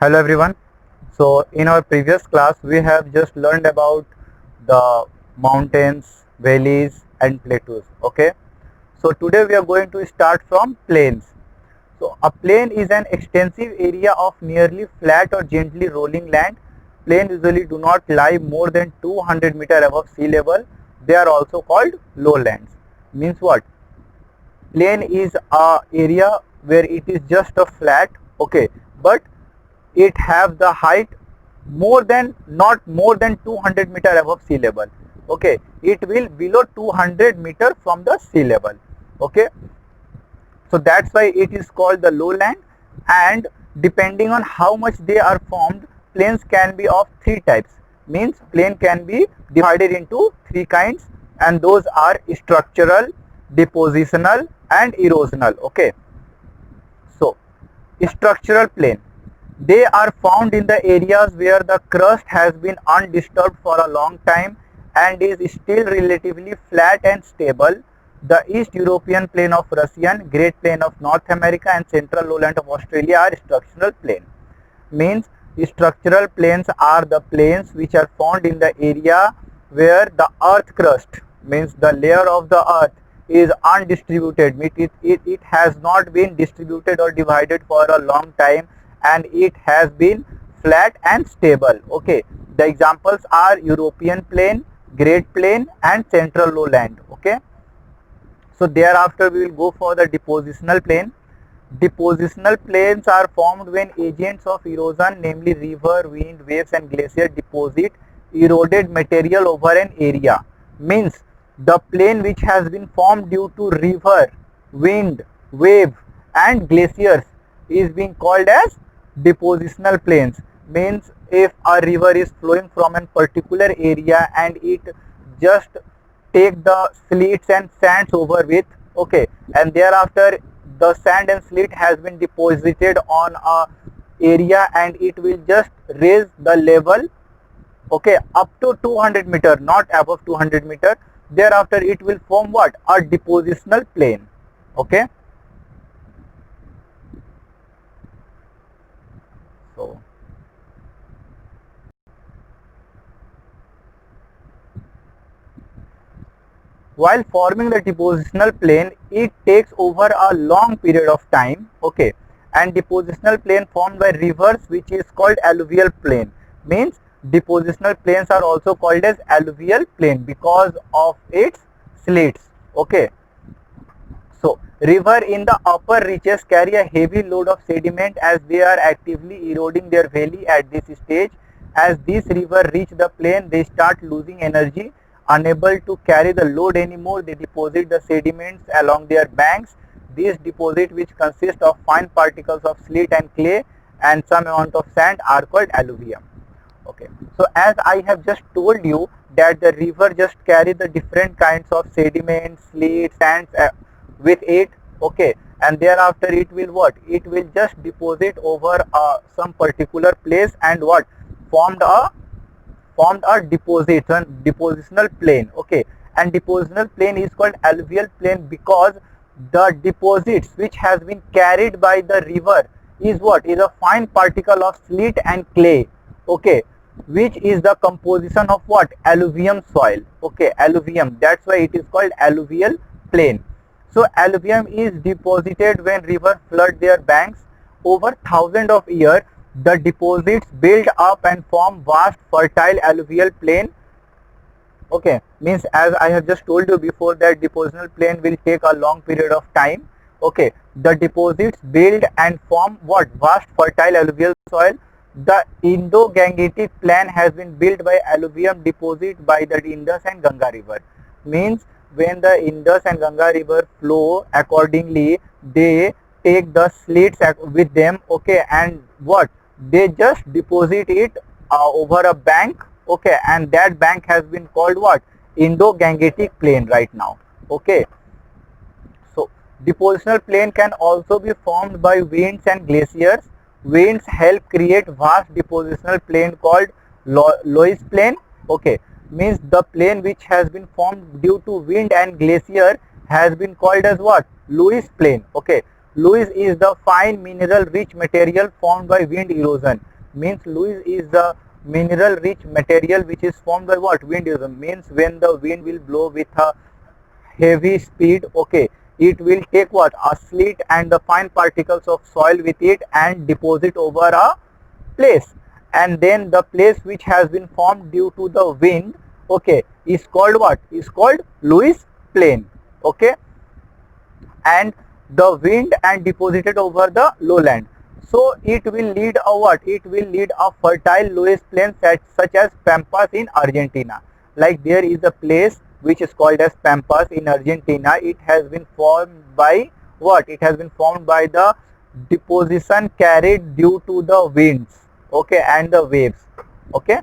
Hello everyone. So in our previous class we have just learned about the mountains, valleys and plateaus. Okay. So today we are going to start from plains. So a plain is an extensive area of nearly flat or gently rolling land. Plains usually do not lie more than 200 meter above sea level. They are also called lowlands. Means what? Plain is a area where it is just a flat, okay, but it have the height more than not more than 200 meter above sea level, okay. It will below 200 meter from the sea level, okay. So that's why it is called the lowland. And depending on how much they are formed, plains can be of three types. Means plain can be divided into three kinds, and those are structural, depositional and erosional, okay. So structural plain, they are found in the areas where the crust has been undisturbed for a long time and is still relatively flat and stable. The East European plain of Russian, Great Plain of North America and Central Lowland of Australia are structural plain. Means structural plains are the plains which are found in the area where the earth crust, means the layer of the earth, is undistributed. It has not been distributed or divided for a long time, and it has been flat and stable, okay. The examples are European plain, Great Plain and Central Lowland, okay. So thereafter we will go for the depositional plain. Depositional plains are formed when agents of erosion, namely river, wind, waves and glacier, deposit eroded material over an area. Means the plain which has been formed due to river, wind, wave and glaciers is being called as depositional plains. Means if a river is flowing from a particular area and it just take the slits and sands over with, okay, and thereafter the sand and slit has been deposited on a area and it will just raise the level, okay, up to 200 meter, not above 200 meter. Thereafter it will form what? A depositional plain, okay. So while forming the depositional plain, it takes over a long period of time, okay. And depositional plain formed by rivers, which is called alluvial plain. Means depositional plains are also called as alluvial plain because of its slits, okay. So river in the upper reaches carry a heavy load of sediment as they are actively eroding their valley at this stage. As these rivers reach the plain, they start losing energy. Unable to carry the load anymore, they deposit the sediments along their banks. These deposits, which consist of fine particles of slate and clay and some amount of sand, are called alluvium. Okay. So as I have just told you that the river just carry the different kinds of sediments, slate, sands with it, okay, and thereafter it will what? It will just deposit over some particular place and what? Formed a depositional plain, okay. And depositional plain is called alluvial plain because the deposits which has been carried by the river is what? Is a fine particle of slate and clay, okay, which is the composition of what? Alluvium soil, okay, alluvium. That's why it is called alluvial plain. So alluvium is deposited when river flood their banks. Over thousands of years, the deposits build up and form vast fertile alluvial plain, okay. Means as I have just told you before that depositional plain will take a long period of time, okay. The deposits build and form what? Vast fertile alluvial soil. The Indo-Gangetic plain has been built by alluvium deposit by the Indus and Ganga river. Means when the Indus and Ganga river flow, accordingly they take the slits with them, okay, and what? They just deposit it over a bank, okay, and that bank has been called what? Indo-Gangetic plain right now, okay. So depositional plain can also be formed by winds and glaciers. Winds help create vast depositional plain called Loess plain, okay. Means the plain which has been formed due to wind and glacier has been called as what? Loess plain, okay. Lewis is the fine mineral rich material formed by wind erosion. Means Lewis is the mineral rich material which is formed by what? Wind erosion. Means when the wind will blow with a heavy speed, okay, it will take what? A slit and the fine particles of soil with it and deposit over a place, and then the place which has been formed due to the wind, okay, is called what? Is called Lewis plain. Okay, and the wind and deposited over the lowland, so it will lead a what? It will lead a fertile Lewis plain such as Pampas in Argentina. Like there is a place which is called as Pampas in Argentina. It has been formed by what? It has been formed by the deposition carried due to the winds, okay, and the waves. Okay,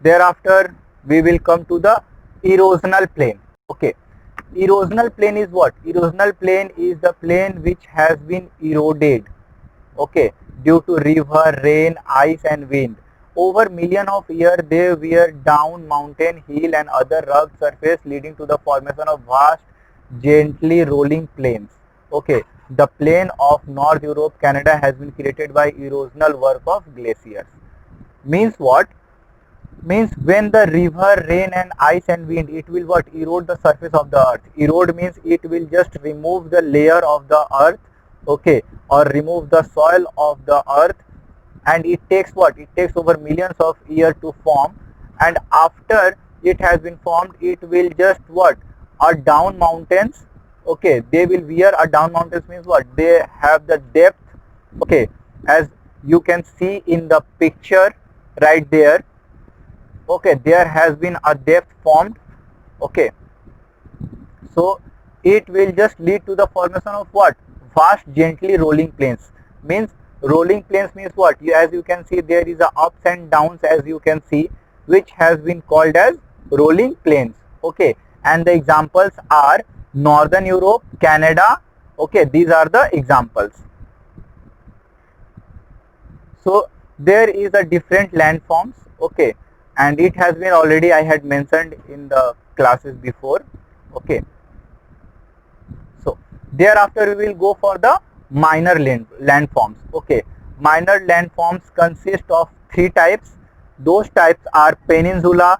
thereafter we will come to the erosional plain. Okay, erosional plain is what? Erosional plain is the plain which has been eroded, okay, due to river, rain, ice and wind. Over million of years they wear down mountain, hill and other rugged surface, leading to the formation of vast gently rolling plains. Okay, the plain of North Europe, Canada has been created by erosional work of glaciers. Means what? Means when the river, rain and ice and wind, it will what? Erode the surface of the earth. Erode means it will just remove the layer of the earth, okay, or remove the soil of the earth, and it takes what? It takes over millions of years to form, and after it has been formed, it will just what? A down mountains, okay, they will wear a down mountains means what? They have the depth, okay, as you can see in the picture right there, okay, there has been a depth formed, okay, so it will just lead to the formation of what? Vast gently rolling plains. Means rolling plains means what? As you can see, there is a ups and downs, as you can see, which has been called as rolling plains. Okay, and the examples are Northern Europe, Canada. Okay, these are the examples. So there is a different landforms, okay, and it has been already I had mentioned in the classes before. Okay, so thereafter we will go for the minor landforms. Okay, minor landforms consist of three types. Those types are peninsula,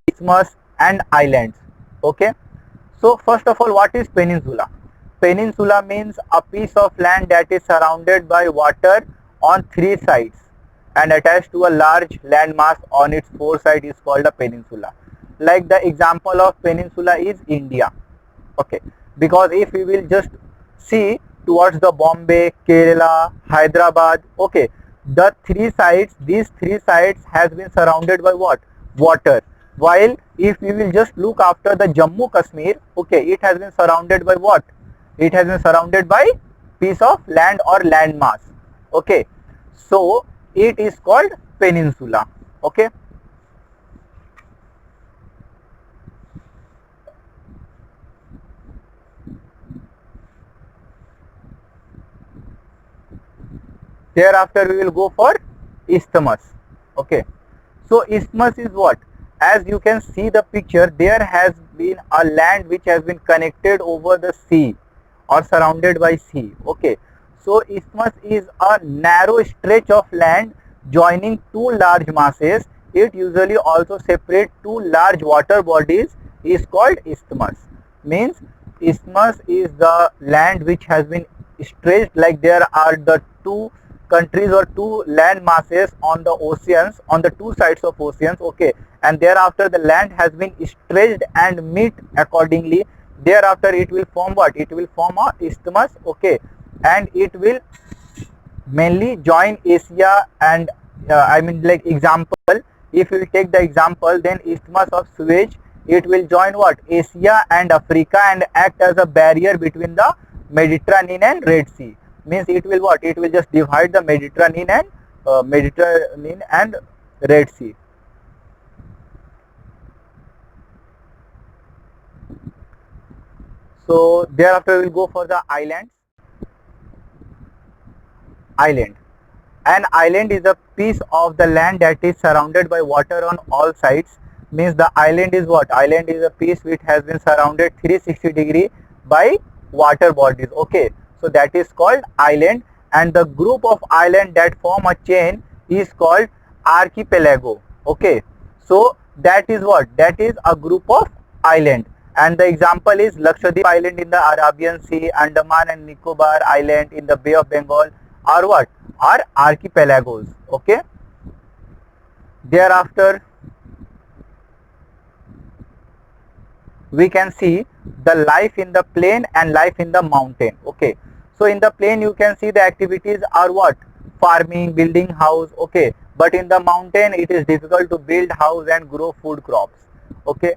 isthmus and islands. Okay, so first of all, what is peninsula? Peninsula means a piece of land that is surrounded by water on three sides and attached to a large landmass on its four sides is called a peninsula. Like the example of peninsula is India. Okay, because if we will just see towards the Bombay, Kerala, Hyderabad, okay, the three sides, these three sides has been surrounded by what? Water. While if we will just look after the Jammu Kashmir, okay, it has been surrounded by what? It has been surrounded by piece of land or landmass. Okay, so it is called peninsula. Okay, thereafter we will go for isthmus. Okay, so isthmus is what? As you can see the picture, there has been a land which has been connected over the sea or surrounded by sea. Okay, so isthmus is a narrow stretch of land joining two large masses. It usually also separates two large water bodies is called isthmus. Means isthmus is the land which has been stretched, like there are the two countries or two land masses on the oceans, on the two sides of oceans. Okay, and thereafter the land has been stretched and meet accordingly. Thereafter it will form what? It will form a isthmus. Okay, and it will mainly join Asia and I mean, like example, if you take the example, then isthmus of Suez, it will join what? Asia and Africa and act as a barrier between the Mediterranean and Red Sea. Means it will what? It will just divide the Mediterranean and Red Sea. So thereafter we will go for the islands. Island. An island is a piece of the land that is surrounded by water on all sides. Means the island is what? Island is a piece which has been surrounded 360 degree by water bodies. Okay, so that is called island, and the group of island that form a chain is called archipelago. Okay, so that is what? That is a group of island, and the example is Lakshadweep Island in the Arabian Sea, Andaman and Nicobar Island in the Bay of Bengal are what? Are archipelagos. Okay, thereafter we can see the life in the plain and life in the mountain. Okay, so in the plain you can see the activities are what? Farming, building house. Okay, but in the mountain it is difficult to build house and grow food crops. Okay,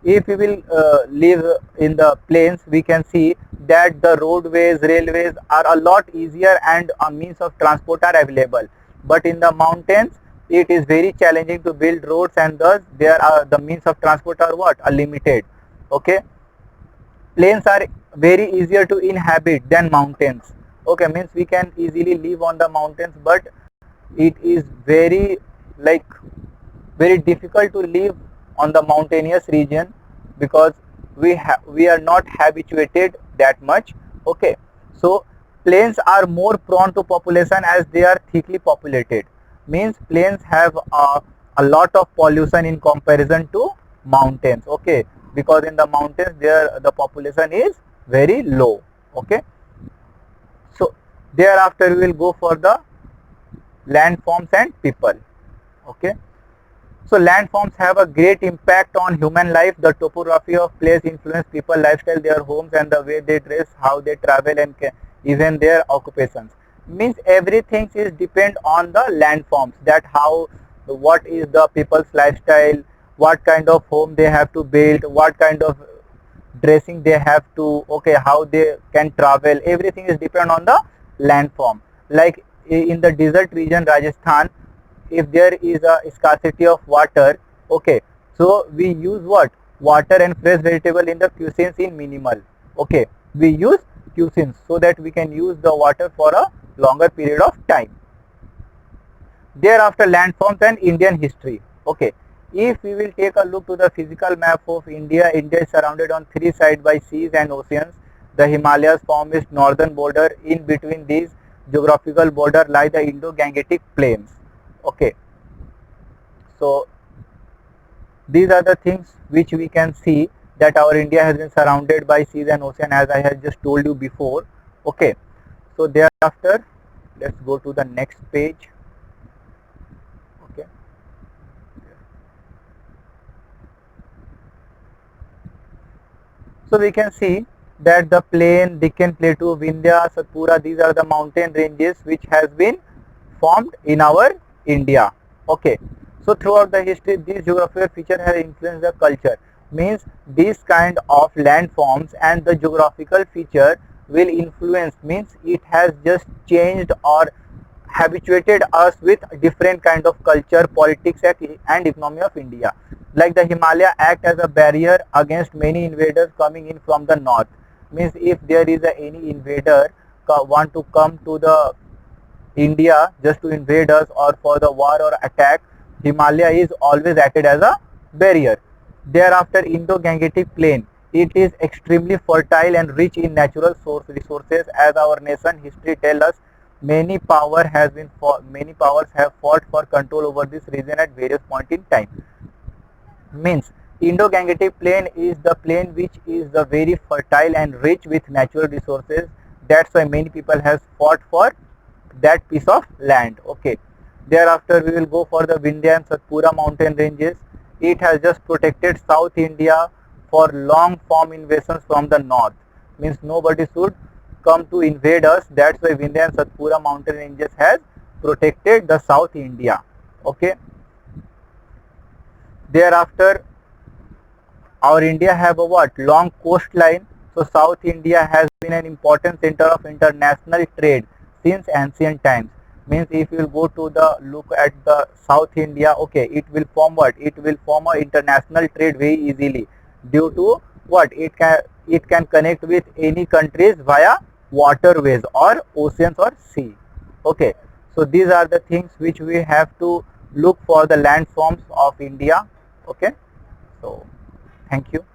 if we will live in the plains, we can see that the roadways, railways are a lot easier and a means of transport are available, but in the mountains it is very challenging to build roads, and thus there are the means of transport are what? Are limited. Okay, plains are very easier to inhabit than mountains. Okay, means we can easily live on the mountains, but it is very like very difficult to live on the mountainous region because we are not habituated that much. Okay, so plains are more prone to population as they are thickly populated. Means plains have a lot of pollution in comparison to mountains. Okay, because in the mountains there the population is very low. Okay, so thereafter we will go for the landforms and people. Okay, so landforms have a great impact on human life. The topography of place influence people lifestyle, their homes, and the way they dress, how they travel, and even their occupations. Means everything is depend on the landforms, that how, what is the people's lifestyle, what kind of home they have to build, what kind of dressing they have to, okay, how they can travel. Everything is depend on the landform. Like in the desert region Rajasthan, if there is a scarcity of water, okay, so we use what? Water and fresh vegetable in the cuisines in minimal. Okay, we use cuisines so that we can use the water for a longer period of time. Thereafter landforms and Indian history. Okay, if we will take a look to the physical map of India, India is surrounded on three sides by seas and oceans. The Himalayas form its northern border. In between these geographical border lie the Indo-Gangetic plains. Okay, so these are the things which we can see, that our India has been surrounded by seas and ocean, as I have just told you before. Okay, so thereafter let's go to the next page. Okay, so we can see that the plain, Deccan Plateau, Vindhya, Satpura, these are the mountain ranges which has been formed in our India. Okay, so throughout the history these geographical features have influenced the culture. Means these kind of landforms and the geographical feature will influence, means it has just changed or habituated us with different kind of culture, politics and economy of India. Like the Himalaya act as a barrier against many invaders coming in from the north. Means if there is any invader want to come to the India just to invade us or for the war or attack, Himalaya is always acted as a barrier. Thereafter Indo-Gangetic plain, it is extremely fertile and rich in natural resources. As our nation history tells us, many powers have fought for control over this region at various points in time. Means Indo-Gangetic plain is the plain which is the very fertile and rich with natural resources. That's why many people have fought for that piece of land. Okay, thereafter we will go for the Vindhya and Satpura mountain ranges. It has just protected South India for long form invasions from the north. Means nobody should come to invade us. That's why Vindhya and Satpura mountain ranges has protected the South India. Okay, thereafter our India have a what? Long coastline. So South India has been an important center of international trade since ancient times. Means if you will go to the look at the South India, okay, it will form what? It will form a international trade very easily, due to what? It can connect with any countries via waterways or oceans or sea. Okay, so these are the things which we have to look for the landforms of India. Okay, So thank you.